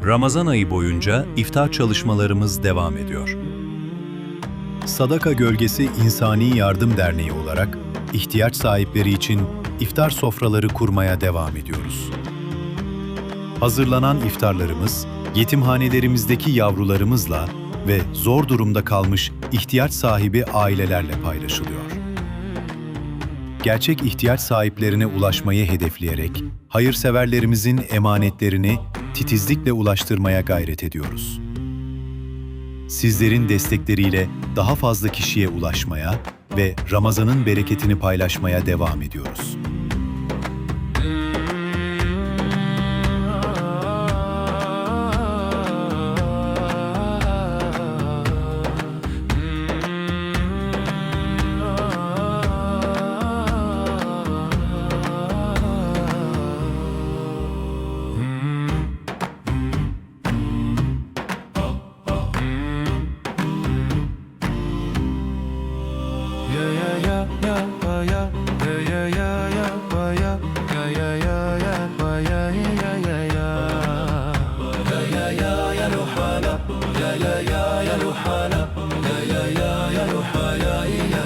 Ramazan ayı boyunca iftar çalışmalarımız devam ediyor. Sadaka Gölgesi İnsani Yardım Derneği olarak ihtiyaç sahipleri için iftar sofraları kurmaya devam ediyoruz. Hazırlanan iftarlarımız, yetimhanelerimizdeki yavrularımızla ve zor durumda kalmış ihtiyaç sahibi ailelerle paylaşılıyor. Gerçek ihtiyaç sahiplerine ulaşmayı hedefleyerek, hayırseverlerimizin emanetlerini titizlikle ulaştırmaya gayret ediyoruz. Sizlerin destekleriyle daha fazla kişiye ulaşmaya ve Ramazan'ın bereketini paylaşmaya devam ediyoruz. Ya